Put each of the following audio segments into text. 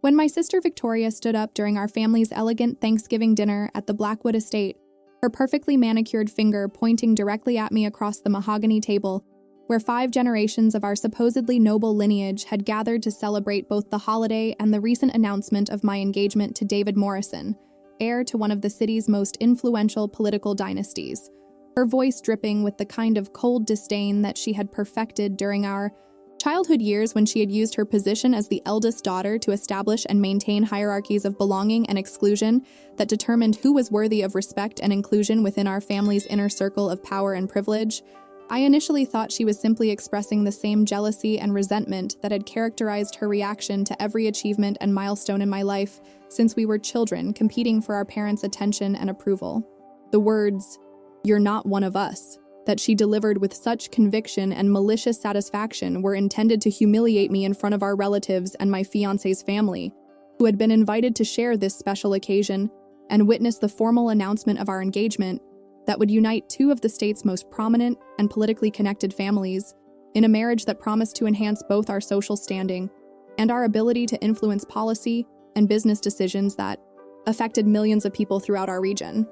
When my sister Victoria stood up during our family's elegant Thanksgiving dinner at the Blackwood estate, her perfectly manicured finger pointing directly at me across the mahogany table, where 5 generations of our supposedly noble lineage had gathered to celebrate both the holiday and the recent announcement of my engagement to David Morrison, heir to one of the city's most influential political dynasties, her voice dripping with the kind of cold disdain that she had perfected during our childhood years when she had used her position as the eldest daughter to establish and maintain hierarchies of belonging and exclusion that determined who was worthy of respect and inclusion within our family's inner circle of power and privilege. I initially thought she was simply expressing the same jealousy and resentment that had characterized her reaction to every achievement and milestone in my life since we were children competing for our parents' attention and approval. The words, "You're not one of us," that she delivered with such conviction and malicious satisfaction were intended to humiliate me in front of our relatives and my fiancé's family, who had been invited to share this special occasion and witness the formal announcement of our engagement that would unite 2 of the state's most prominent and politically connected families in a marriage that promised to enhance both our social standing and our ability to influence policy and business decisions that affected millions of people throughout our region.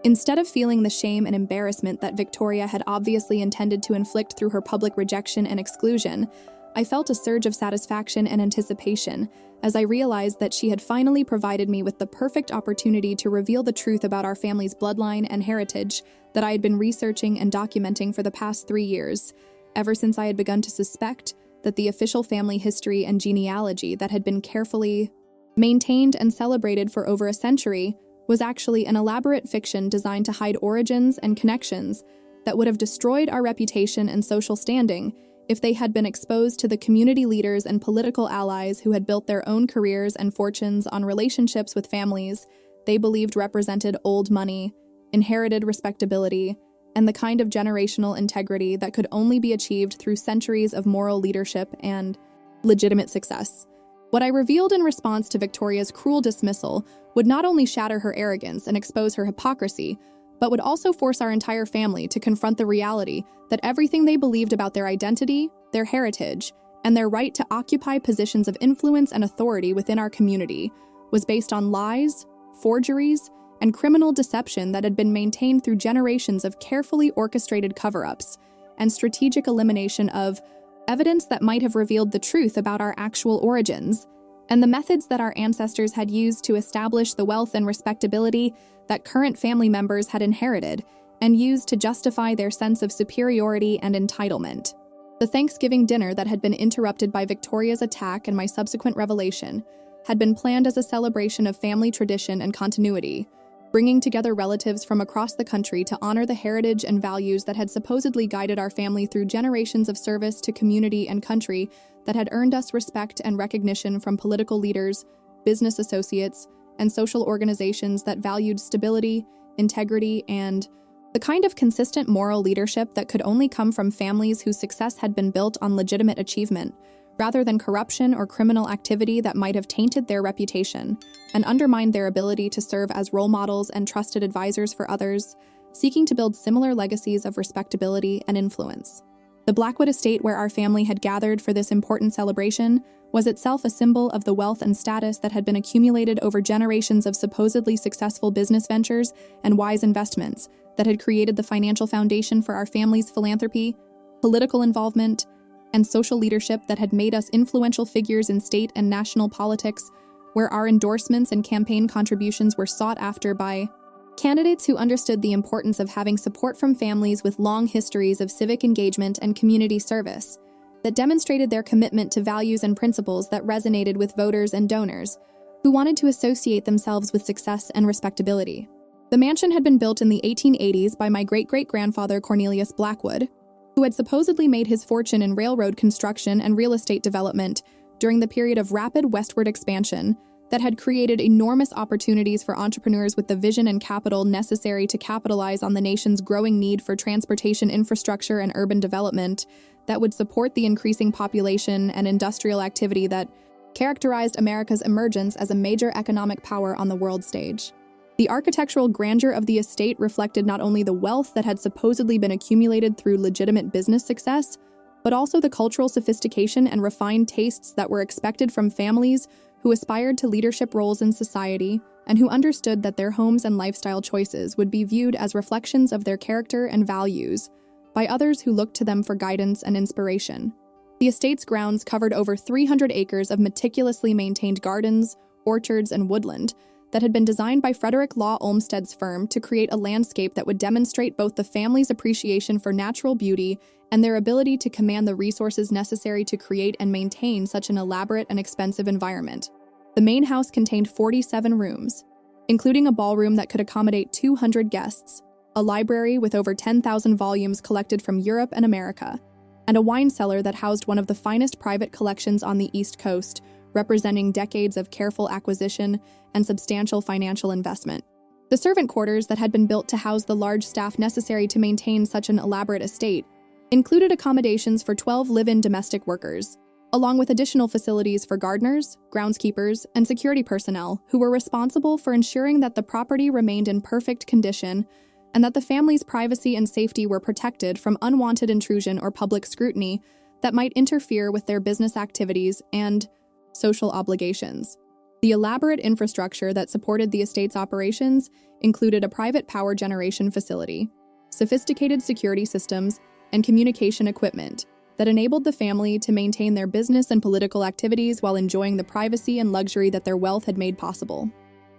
Instead of feeling the shame and embarrassment that Victoria had obviously intended to inflict through her public rejection and exclusion, I felt a surge of satisfaction and anticipation as I realized that she had finally provided me with the perfect opportunity to reveal the truth about our family's bloodline and heritage that I had been researching and documenting for the past 3 years, ever since I had begun to suspect that the official family history and genealogy that had been carefully maintained and celebrated for over a century was actually an elaborate fiction designed to hide origins and connections that would have destroyed our reputation and social standing if they had been exposed to the community leaders and political allies who had built their own careers and fortunes on relationships with families they believed represented old money, inherited respectability, and the kind of generational integrity that could only be achieved through centuries of moral leadership and legitimate success. What I revealed in response to Victoria's cruel dismissal would not only shatter her arrogance and expose her hypocrisy, but would also force our entire family to confront the reality that everything they believed about their identity, their heritage, and their right to occupy positions of influence and authority within our community was based on lies, forgeries, and criminal deception that had been maintained through generations of carefully orchestrated cover-ups and strategic elimination of evidence that might have revealed the truth about our actual origins, and the methods that our ancestors had used to establish the wealth and respectability that current family members had inherited and used to justify their sense of superiority and entitlement. The Thanksgiving dinner that had been interrupted by Victoria's attack and my subsequent revelation had been planned as a celebration of family tradition and continuity, bringing together relatives from across the country to honor the heritage and values that had supposedly guided our family through generations of service to community and country that had earned us respect and recognition from political leaders, business associates, and social organizations that valued stability, integrity, and the kind of consistent moral leadership that could only come from families whose success had been built on legitimate achievement, rather than corruption or criminal activity that might have tainted their reputation and undermined their ability to serve as role models and trusted advisors for others, seeking to build similar legacies of respectability and influence. The Blackwood estate where our family had gathered for this important celebration was itself a symbol of the wealth and status that had been accumulated over generations of supposedly successful business ventures and wise investments that had created the financial foundation for our family's philanthropy, political involvement, and social leadership that had made us influential figures in state and national politics, where our endorsements and campaign contributions were sought after by candidates who understood the importance of having support from families with long histories of civic engagement and community service, that demonstrated their commitment to values and principles that resonated with voters and donors, who wanted to associate themselves with success and respectability. The mansion had been built in the 1880s by my great-great-grandfather Cornelius Blackwood, who had supposedly made his fortune in railroad construction and real estate development during the period of rapid westward expansion that had created enormous opportunities for entrepreneurs with the vision and capital necessary to capitalize on the nation's growing need for transportation infrastructure and urban development that would support the increasing population and industrial activity that characterized America's emergence as a major economic power on the world stage. The architectural grandeur of the estate reflected not only the wealth that had supposedly been accumulated through legitimate business success, but also the cultural sophistication and refined tastes that were expected from families who aspired to leadership roles in society and who understood that their homes and lifestyle choices would be viewed as reflections of their character and values by others who looked to them for guidance and inspiration. The estate's grounds covered over 300 acres of meticulously maintained gardens, orchards, and woodland that had been designed by Frederick Law Olmsted's firm to create a landscape that would demonstrate both the family's appreciation for natural beauty and their ability to command the resources necessary to create and maintain such an elaborate and expensive environment. The main house contained 47 rooms, including a ballroom that could accommodate 200 guests, a library with over 10,000 volumes collected from Europe and America, and a wine cellar that housed one of the finest private collections on the East Coast, representing decades of careful acquisition and substantial financial investment. The servant quarters that had been built to house the large staff necessary to maintain such an elaborate estate included accommodations for 12 live-in domestic workers, along with additional facilities for gardeners, groundskeepers, and security personnel who were responsible for ensuring that the property remained in perfect condition and that the family's privacy and safety were protected from unwanted intrusion or public scrutiny that might interfere with their business activities and social obligations. The elaborate infrastructure that supported the estate's operations included a private power generation facility, sophisticated security systems, and communication equipment that enabled the family to maintain their business and political activities while enjoying the privacy and luxury that their wealth had made possible.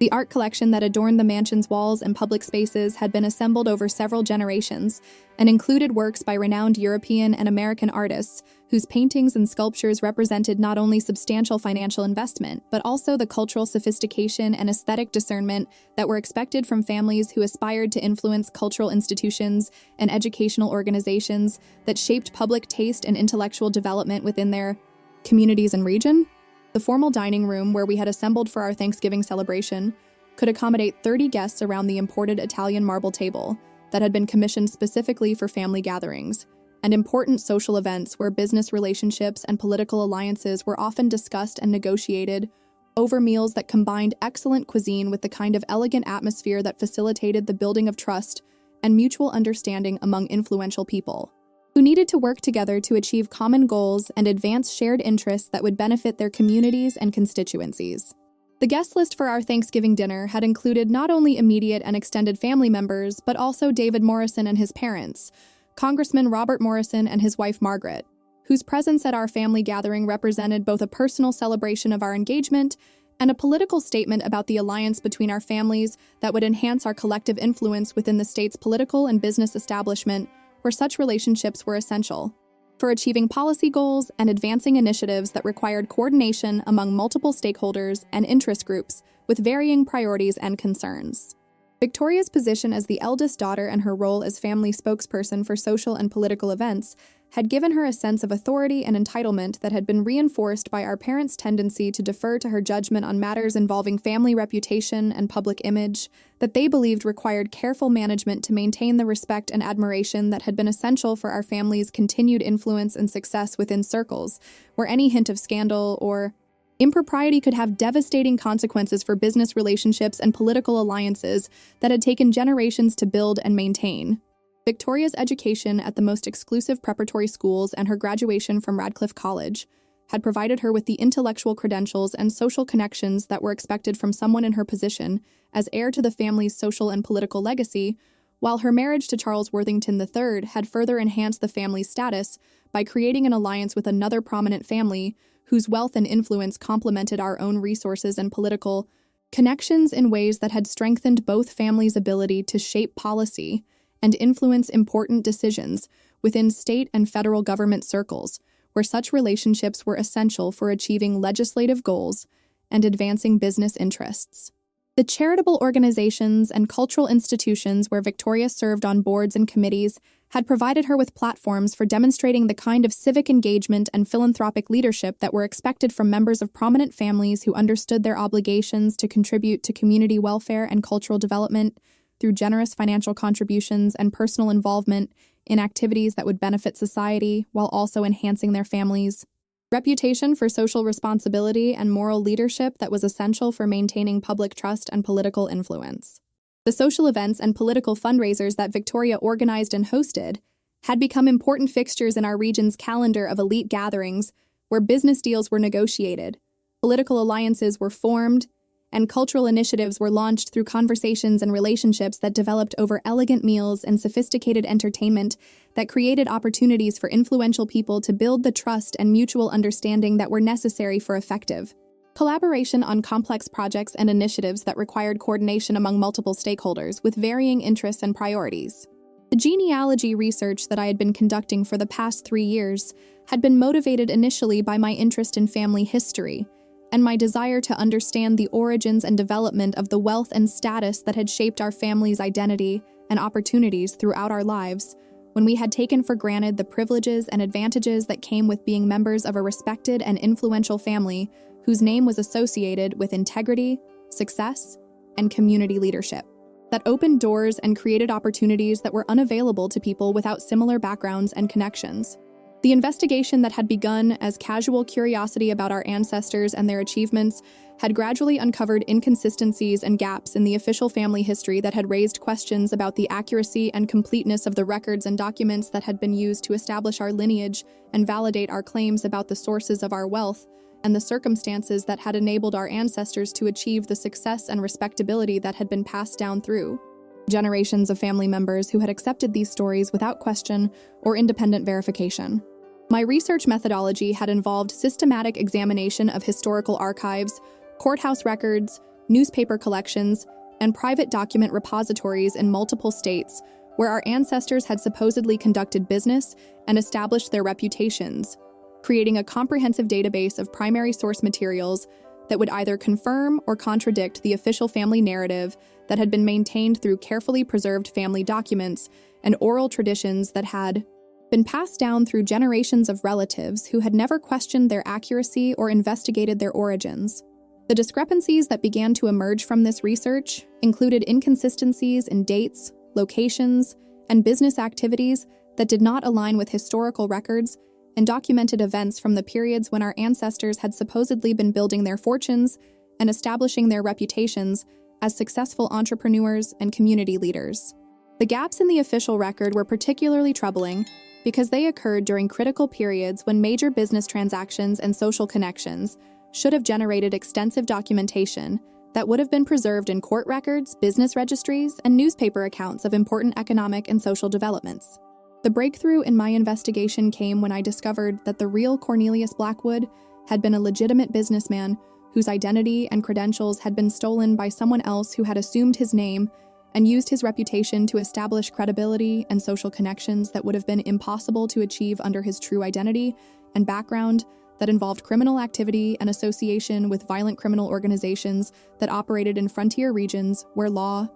The art collection that adorned the mansion's walls and public spaces had been assembled over several generations and included works by renowned European and American artists whose paintings and sculptures represented not only substantial financial investment, but also the cultural sophistication and aesthetic discernment that were expected from families who aspired to influence cultural institutions and educational organizations that shaped public taste and intellectual development within their communities and region. The formal dining room where we had assembled for our Thanksgiving celebration could accommodate 30 guests around the imported Italian marble table that had been commissioned specifically for family gatherings and important social events where business relationships and political alliances were often discussed and negotiated over meals that combined excellent cuisine with the kind of elegant atmosphere that facilitated the building of trust and mutual understanding among influential people who needed to work together to achieve common goals and advance shared interests that would benefit their communities and constituencies. The guest list for our Thanksgiving dinner had included not only immediate and extended family members, but also David Morrison and his parents, Congressman Robert Morrison and his wife Margaret, whose presence at our family gathering represented both a personal celebration of our engagement and a political statement about the alliance between our families that would enhance our collective influence within the state's political and business establishment, where such relationships were essential for achieving policy goals and advancing initiatives that required coordination among multiple stakeholders and interest groups with varying priorities and concerns. Victoria's position as the eldest daughter and her role as family spokesperson for social and political events had given her a sense of authority and entitlement that had been reinforced by our parents' tendency to defer to her judgment on matters involving family reputation and public image that they believed required careful management to maintain the respect and admiration that had been essential for our family's continued influence and success within circles, where any hint of scandal or impropriety could have devastating consequences for business relationships and political alliances that had taken generations to build and maintain. Victoria's education at the most exclusive preparatory schools and her graduation from Radcliffe College had provided her with the intellectual credentials and social connections that were expected from someone in her position as heir to the family's social and political legacy, while her marriage to Charles Worthington III had further enhanced the family's status by creating an alliance with another prominent family whose wealth and influence complemented our own resources and political connections in ways that had strengthened both families' ability to shape policy and influence important decisions within state and federal government circles, where such relationships were essential for achieving legislative goals and advancing business interests. The charitable organizations and cultural institutions where Victoria served on boards and committees had provided her with platforms for demonstrating the kind of civic engagement and philanthropic leadership that were expected from members of prominent families who understood their obligations to contribute to community welfare and cultural development through generous financial contributions and personal involvement in activities that would benefit society while also enhancing their families' reputation for social responsibility and moral leadership that was essential for maintaining public trust and political influence. The social events and political fundraisers that Victoria organized and hosted had become important fixtures in our region's calendar of elite gatherings where business deals were negotiated, Political alliances were formed, and cultural initiatives were launched through conversations and relationships that developed over elegant meals and sophisticated entertainment that created opportunities for influential people to build the trust and mutual understanding that were necessary for effective collaboration on complex projects and initiatives that required coordination among multiple stakeholders with varying interests and priorities. The genealogy research that I had been conducting for the past 3 years had been motivated initially by my interest in family history and my desire to understand the origins and development of the wealth and status that had shaped our family's identity and opportunities throughout our lives, when we had taken for granted the privileges and advantages that came with being members of a respected and influential family whose name was associated with integrity, success, and community leadership, that opened doors and created opportunities that were unavailable to people without similar backgrounds and connections. The investigation that had begun as casual curiosity about our ancestors and their achievements had gradually uncovered inconsistencies and gaps in the official family history that had raised questions about the accuracy and completeness of the records and documents that had been used to establish our lineage and validate our claims about the sources of our wealth and the circumstances that had enabled our ancestors to achieve the success and respectability that had been passed down through generations of family members who had accepted these stories without question or independent verification. My research methodology had involved systematic examination of historical archives, courthouse records, newspaper collections, and private document repositories in multiple states where our ancestors had supposedly conducted business and established their reputations, creating a comprehensive database of primary source materials that would either confirm or contradict the official family narrative that had been maintained through carefully preserved family documents and oral traditions that had been passed down through generations of relatives who had never questioned their accuracy or investigated their origins. The discrepancies that began to emerge from this research included inconsistencies in dates, locations, and business activities that did not align with historical records and documented events from the periods when our ancestors had supposedly been building their fortunes and establishing their reputations as successful entrepreneurs and community leaders. The gaps in the official record were particularly troubling because they occurred during critical periods when major business transactions and social connections should have generated extensive documentation that would have been preserved in court records, business registries, and newspaper accounts of important economic and social developments. The breakthrough in my investigation came when I discovered that the real Cornelius Blackwood had been a legitimate businessman whose identity and credentials had been stolen by someone else who had assumed his name and used his reputation to establish credibility and social connections that would have been impossible to achieve under his true identity and background that involved criminal activity and association with violent criminal organizations that operated in frontier regions where law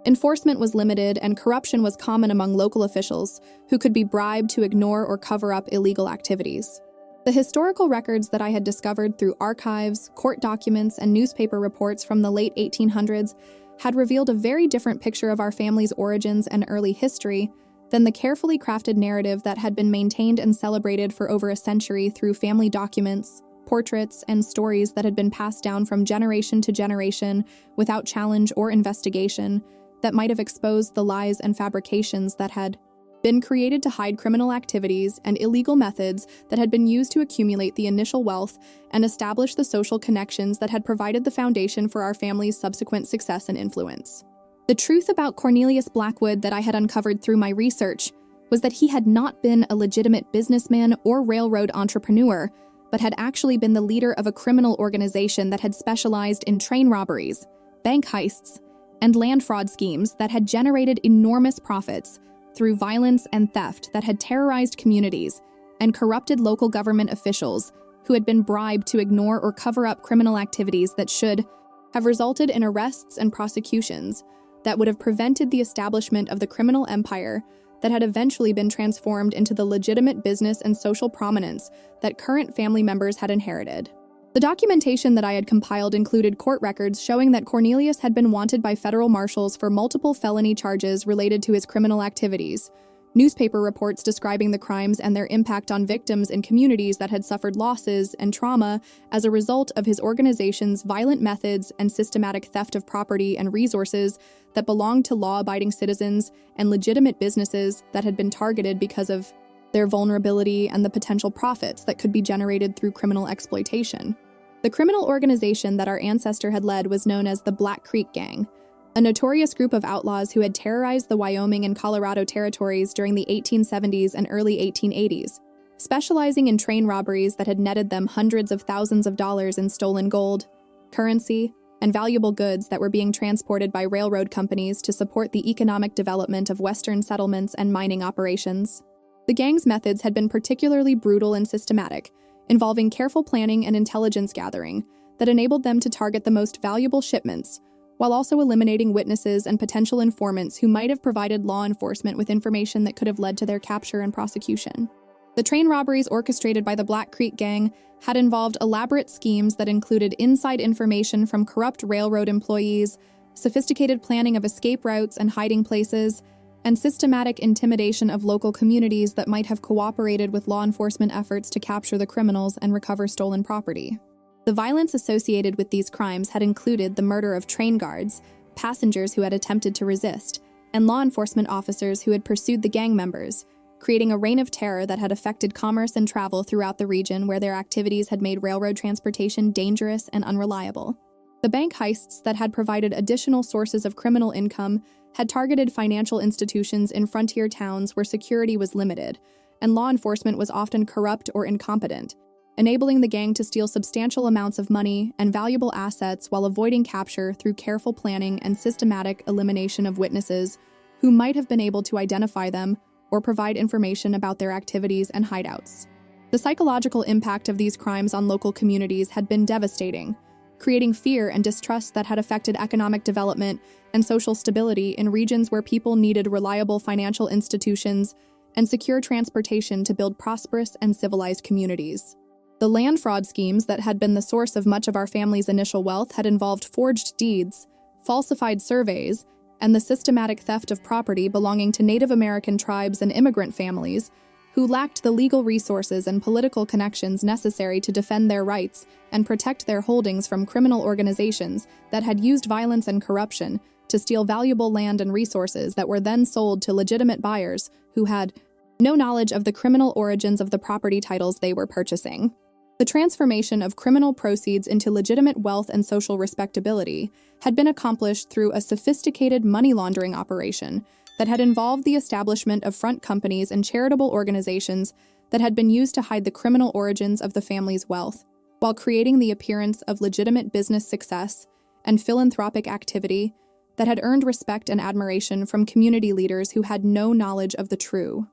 enforcement was limited and corruption was common among local officials who could be bribed to ignore or cover up illegal activities. The historical records that I had discovered through archives, court documents, and newspaper reports from the late 1800s had revealed a very different picture of our family's origins and early history than the carefully crafted narrative that had been maintained and celebrated for over a century through family documents, portraits, and stories that had been passed down from generation to generation without challenge or investigation that might have exposed the lies and fabrications that had been created to hide criminal activities and illegal methods that had been used to accumulate the initial wealth and establish the social connections that had provided the foundation for our family's subsequent success and influence. The truth about Cornelius Blackwood that I had uncovered through my research was that he had not been a legitimate businessman or railroad entrepreneur, but had actually been the leader of a criminal organization that had specialized in train robberies, bank heists, and land fraud schemes that had generated enormous profits through violence and theft that had terrorized communities and corrupted local government officials who had been bribed to ignore or cover up criminal activities that should have resulted in arrests and prosecutions that would have prevented the establishment of the criminal empire that had eventually been transformed into the legitimate business and social prominence that current family members had inherited. The documentation that I had compiled included court records showing that Cornelius had been wanted by federal marshals for multiple felony charges related to his criminal activities, newspaper reports describing the crimes and their impact on victims in communities that had suffered losses and trauma as a result of his organization's violent methods and systematic theft of property and resources that belonged to law-abiding citizens and legitimate businesses that had been targeted because of their vulnerability and the potential profits that could be generated through criminal exploitation. The criminal organization that our ancestor had led was known as the Black Creek Gang, a notorious group of outlaws who had terrorized the Wyoming and Colorado territories during the 1870s and early 1880s, specializing in train robberies that had netted them hundreds of thousands of dollars in stolen gold, currency, and valuable goods that were being transported by railroad companies to support the economic development of Western settlements and mining operations. The gang's methods had been particularly brutal and systematic, involving careful planning and intelligence gathering that enabled them to target the most valuable shipments, while also eliminating witnesses and potential informants who might have provided law enforcement with information that could have led to their capture and prosecution. The train robberies orchestrated by the Black Creek Gang had involved elaborate schemes that included inside information from corrupt railroad employees, sophisticated planning of escape routes and hiding places, and systematic intimidation of local communities that might have cooperated with law enforcement efforts to capture the criminals and recover stolen property. The violence associated with these crimes had included the murder of train guards, passengers who had attempted to resist, and law enforcement officers who had pursued the gang members, creating a reign of terror that had affected commerce and travel throughout the region where their activities had made railroad transportation dangerous and unreliable. The bank heists that had provided additional sources of criminal income had targeted financial institutions in frontier towns where security was limited, and law enforcement was often corrupt or incompetent, enabling the gang to steal substantial amounts of money and valuable assets while avoiding capture through careful planning and systematic elimination of witnesses who might have been able to identify them or provide information about their activities and hideouts. The psychological impact of these crimes on local communities had been devastating, creating fear and distrust that had affected economic development and social stability in regions where people needed reliable financial institutions and secure transportation to build prosperous and civilized communities. The land fraud schemes that had been the source of much of our family's initial wealth had involved forged deeds, falsified surveys, and the systematic theft of property belonging to Native American tribes and immigrant families who lacked the legal resources and political connections necessary to defend their rights and protect their holdings from criminal organizations that had used violence and corruption to steal valuable land and resources that were then sold to legitimate buyers who had no knowledge of the criminal origins of the property titles they were purchasing. The transformation of criminal proceeds into legitimate wealth and social respectability had been accomplished through a sophisticated money laundering operation that had involved the establishment of front companies and charitable organizations that had been used to hide the criminal origins of the family's wealth, while creating the appearance of legitimate business success and philanthropic activity that had earned respect and admiration from community leaders who had no knowledge of the true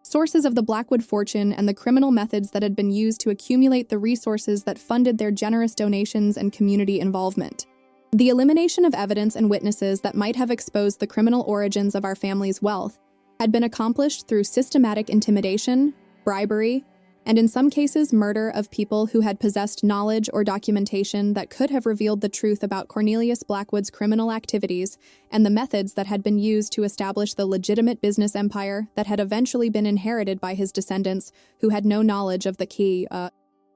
sources of the Blackwood fortune and the criminal methods that had been used to accumulate the resources that funded their generous donations and community involvement. The elimination of evidence and witnesses that might have exposed the criminal origins of our family's wealth had been accomplished through systematic intimidation, bribery, and in some cases murder of people who had possessed knowledge or documentation that could have revealed the truth about Cornelius Blackwood's criminal activities and the methods that had been used to establish the legitimate business empire that had eventually been inherited by his descendants who had no knowledge of the key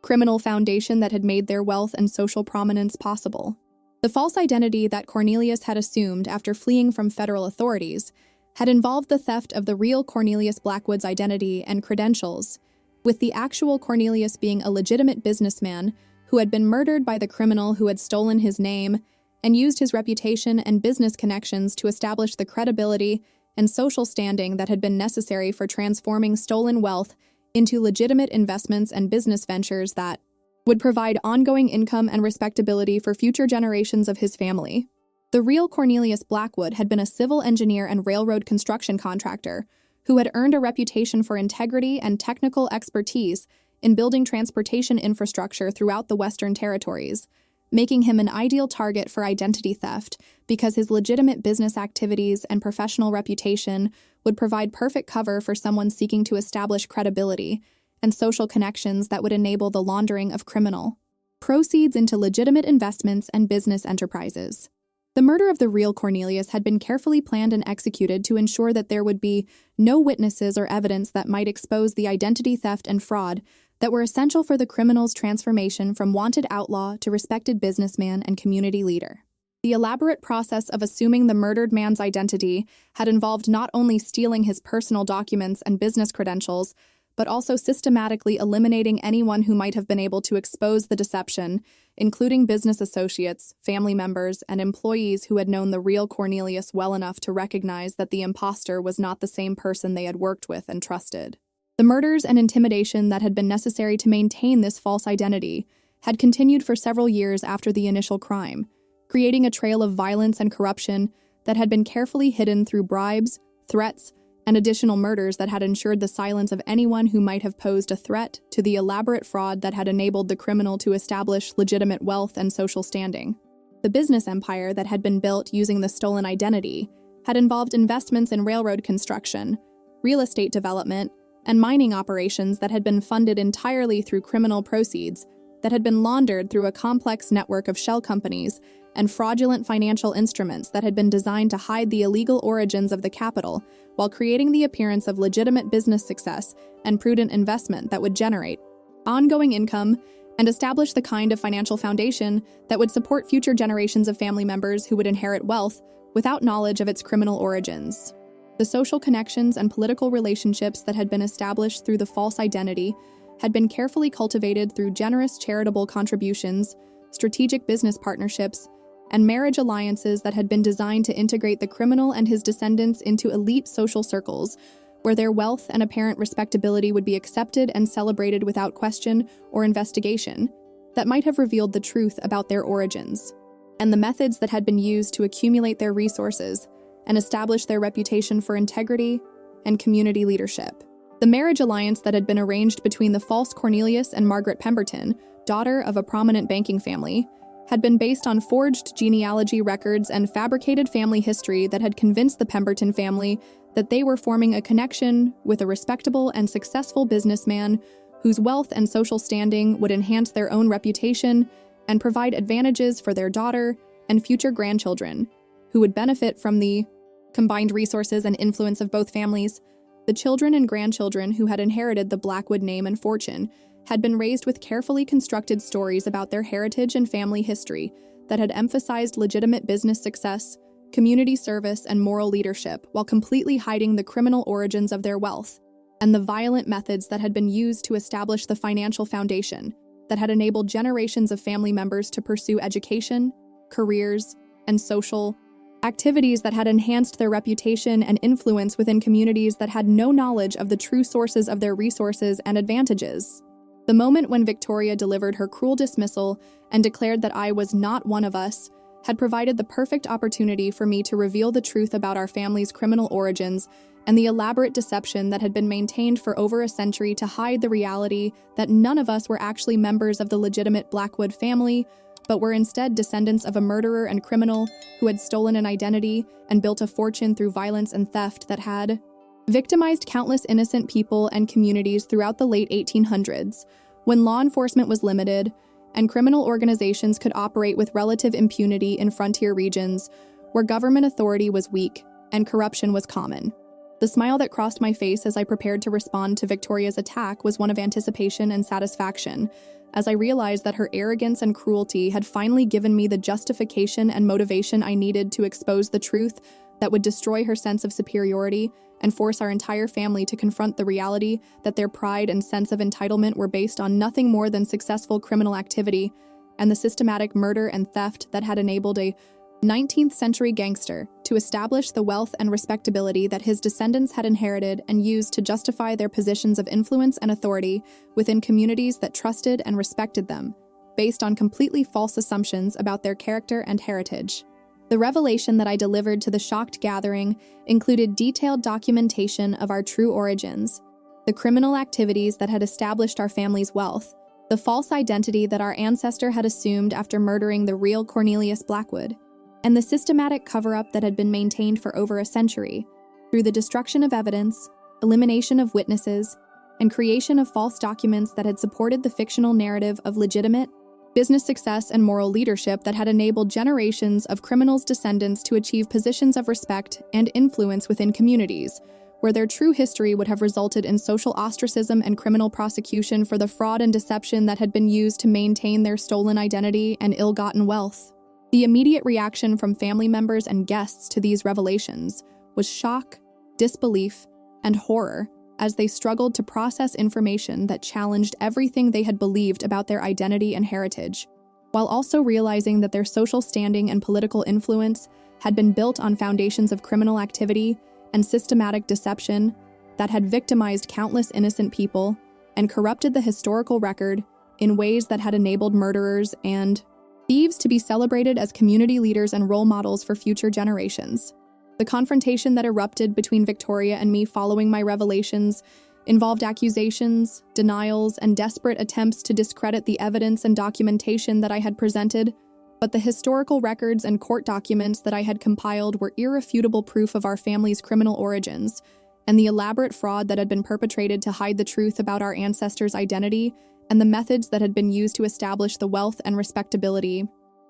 criminal foundation that had made their wealth and social prominence possible. The false identity that Cornelius had assumed after fleeing from federal authorities had involved the theft of the real Cornelius Blackwood's identity and credentials, with the actual Cornelius being a legitimate businessman who had been murdered by the criminal who had stolen his name and used his reputation and business connections to establish the credibility and social standing that had been necessary for transforming stolen wealth into legitimate investments and business ventures that would provide ongoing income and respectability for future generations of his family. The real Cornelius Blackwood had been a civil engineer and railroad construction contractor who had earned a reputation for integrity and technical expertise in building transportation infrastructure throughout the Western territories, making him an ideal target for identity theft because his legitimate business activities and professional reputation would provide perfect cover for someone seeking to establish credibility and social connections that would enable the laundering of criminal proceeds into legitimate investments and business enterprises. The murder of the real Cornelius had been carefully planned and executed to ensure that there would be no witnesses or evidence that might expose the identity theft and fraud that were essential for the criminal's transformation from wanted outlaw to respected businessman and community leader. The elaborate process of assuming the murdered man's identity had involved not only stealing his personal documents and business credentials, but also systematically eliminating anyone who might have been able to expose the deception, including business associates, family members, and employees who had known the real Cornelius well enough to recognize that the imposter was not the same person they had worked with and trusted. The murders and intimidation that had been necessary to maintain this false identity had continued for several years after the initial crime, creating a trail of violence and corruption that had been carefully hidden through bribes, threats, and additional murders that had ensured the silence of anyone who might have posed a threat to the elaborate fraud that had enabled the criminal to establish legitimate wealth and social standing. The business empire that had been built using the stolen identity had involved investments in railroad construction, real estate development, and mining operations that had been funded entirely through criminal proceeds that had been laundered through a complex network of shell companies and fraudulent financial instruments that had been designed to hide the illegal origins of the capital while creating the appearance of legitimate business success and prudent investment that would generate ongoing income and establish the kind of financial foundation that would support future generations of family members who would inherit wealth without knowledge of its criminal origins. The social connections and political relationships that had been established through the false identity had been carefully cultivated through generous charitable contributions, strategic business partnerships, and marriage alliances that had been designed to integrate the criminal and his descendants into elite social circles, where their wealth and apparent respectability would be accepted and celebrated without question or investigation, that might have revealed the truth about their origins, and the methods that had been used to accumulate their resources and establish their reputation for integrity and community leadership. The marriage alliance that had been arranged between the false Cornelius and Margaret Pemberton, daughter of a prominent banking family, had been based on forged genealogy records and fabricated family history that had convinced the Pemberton family that they were forming a connection with a respectable and successful businessman whose wealth and social standing would enhance their own reputation and provide advantages for their daughter and future grandchildren, who would benefit from the combined resources and influence of both families. The children and grandchildren who had inherited the Blackwood name and fortune had been raised with carefully constructed stories about their heritage and family history that had emphasized legitimate business success, community service, and moral leadership while completely hiding the criminal origins of their wealth and the violent methods that had been used to establish the financial foundation that had enabled generations of family members to pursue education, careers, and social activities that had enhanced their reputation and influence within communities that had no knowledge of the true sources of their resources and advantages. The moment when Victoria delivered her cruel dismissal and declared that I was not one of us had provided the perfect opportunity for me to reveal the truth about our family's criminal origins and the elaborate deception that had been maintained for over a century to hide the reality that none of us were actually members of the legitimate Blackwood family, but were instead descendants of a murderer and criminal who had stolen an identity and built a fortune through violence and theft that had victimized countless innocent people and communities throughout the late 1800s, when law enforcement was limited and criminal organizations could operate with relative impunity in frontier regions where government authority was weak and corruption was common. The smile that crossed my face as I prepared to respond to Victoria's attack was one of anticipation and satisfaction, as I realized that her arrogance and cruelty had finally given me the justification and motivation I needed to expose the truth that would destroy her sense of superiority and force our entire family to confront the reality that their pride and sense of entitlement were based on nothing more than successful criminal activity and the systematic murder and theft that had enabled a 19th century gangster to establish the wealth and respectability that his descendants had inherited and used to justify their positions of influence and authority within communities that trusted and respected them, based on completely false assumptions about their character and heritage. The revelation that I delivered to the shocked gathering included detailed documentation of our true origins, the criminal activities that had established our family's wealth, the false identity that our ancestor had assumed after murdering the real Cornelius Blackwood, and the systematic cover-up that had been maintained for over a century, through the destruction of evidence, elimination of witnesses, and creation of false documents that had supported the fictional narrative of legitimate business success and moral leadership that had enabled generations of criminals' descendants to achieve positions of respect and influence within communities, where their true history would have resulted in social ostracism and criminal prosecution for the fraud and deception that had been used to maintain their stolen identity and ill-gotten wealth. The immediate reaction from family members and guests to these revelations was shock, disbelief, and horror, as they struggled to process information that challenged everything they had believed about their identity and heritage, while also realizing that their social standing and political influence had been built on foundations of criminal activity and systematic deception that had victimized countless innocent people and corrupted the historical record in ways that had enabled murderers and thieves to be celebrated as community leaders and role models for future generations. The confrontation that erupted between Victoria and me following my revelations involved accusations, denials, and desperate attempts to discredit the evidence and documentation that I had presented, but the historical records and court documents that I had compiled were irrefutable proof of our family's criminal origins and the elaborate fraud that had been perpetrated to hide the truth about our ancestors' identity and the methods that had been used to establish the wealth and respectability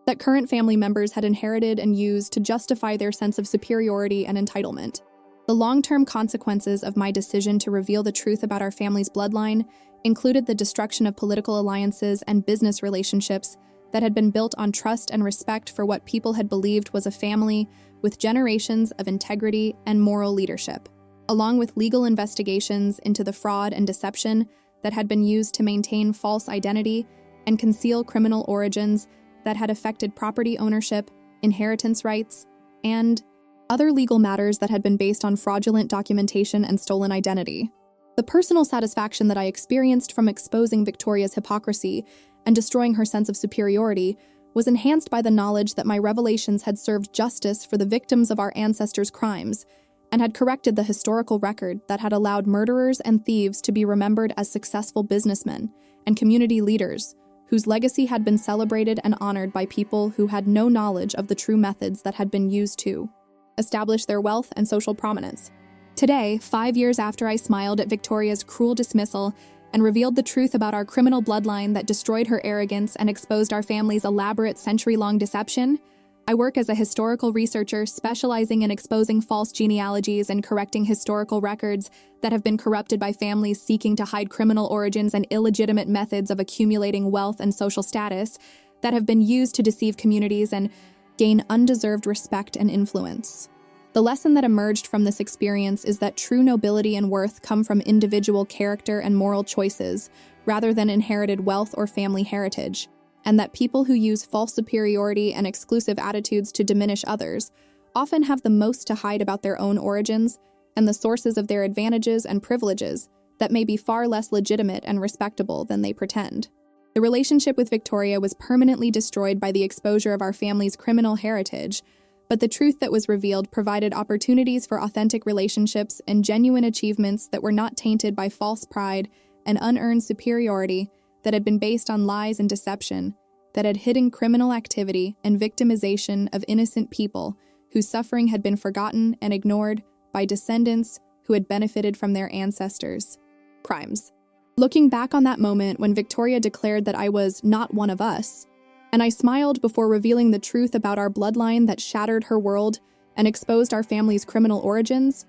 that current family members had inherited and used to justify their sense of superiority and entitlement. The long-term consequences of my decision to reveal the truth about our family's bloodline included the destruction of political alliances and business relationships that had been built on trust and respect for what people had believed was a family with generations of integrity and moral leadership, along with legal investigations into the fraud and deception that had been used to maintain false identity and conceal criminal origins that had affected property ownership, inheritance rights, and other legal matters that had been based on fraudulent documentation and stolen identity. The personal satisfaction that I experienced from exposing Victoria's hypocrisy and destroying her sense of superiority was enhanced by the knowledge that my revelations had served justice for the victims of our ancestors' crimes and had corrected the historical record that had allowed murderers and thieves to be remembered as successful businessmen and community leaders whose legacy had been celebrated and honored by people who had no knowledge of the true methods that had been used to establish their wealth and social prominence. Today, 5 years after I smiled at Victoria's cruel dismissal and revealed the truth about our criminal bloodline that destroyed her arrogance and exposed our family's elaborate century-long deception, I work as a historical researcher specializing in exposing false genealogies and correcting historical records that have been corrupted by families seeking to hide criminal origins and illegitimate methods of accumulating wealth and social status that have been used to deceive communities and gain undeserved respect and influence. The lesson that emerged from this experience is that true nobility and worth come from individual character and moral choices, rather than inherited wealth or family heritage, and that people who use false superiority and exclusive attitudes to diminish others often have the most to hide about their own origins and the sources of their advantages and privileges that may be far less legitimate and respectable than they pretend. The relationship with Victoria was permanently destroyed by the exposure of our family's criminal heritage, but the truth that was revealed provided opportunities for authentic relationships and genuine achievements that were not tainted by false pride and unearned superiority that had been based on lies and deception, that had hidden criminal activity and victimization of innocent people whose suffering had been forgotten and ignored by descendants who had benefited from their ancestors' crimes. Looking back on that moment when Victoria declared that I was not one of us, and I smiled before revealing the truth about our bloodline that shattered her world and exposed our family's criminal origins,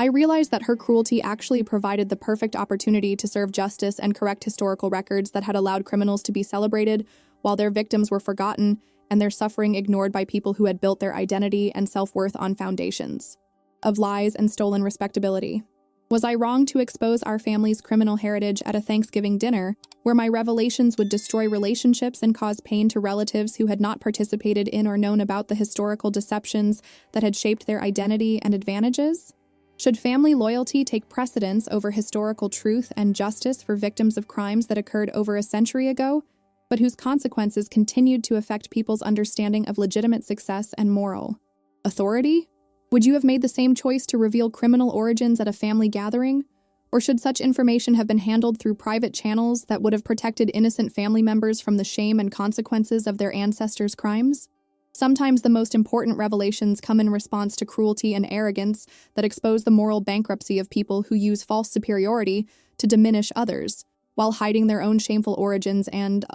I realized that her cruelty actually provided the perfect opportunity to serve justice and correct historical records that had allowed criminals to be celebrated while their victims were forgotten and their suffering ignored by people who had built their identity and self-worth on foundations of lies and stolen respectability. Was I wrong to expose our family's criminal heritage at a Thanksgiving dinner, where my revelations would destroy relationships and cause pain to relatives who had not participated in or known about the historical deceptions that had shaped their identity and advantages? Should family loyalty take precedence over historical truth and justice for victims of crimes that occurred over a century ago, but whose consequences continued to affect people's understanding of legitimate success and moral authority? Would you have made the same choice to reveal criminal origins at a family gathering? Or should such information have been handled through private channels that would have protected innocent family members from the shame and consequences of their ancestors' crimes? Sometimes the most important revelations come in response to cruelty and arrogance that expose the moral bankruptcy of people who use false superiority to diminish others, while hiding their own shameful origins and,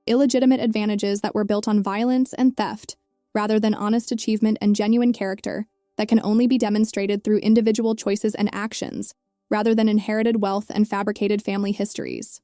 illegitimate advantages that were built on violence and theft, rather than honest achievement and genuine character that can only be demonstrated through individual choices and actions, rather than inherited wealth and fabricated family histories.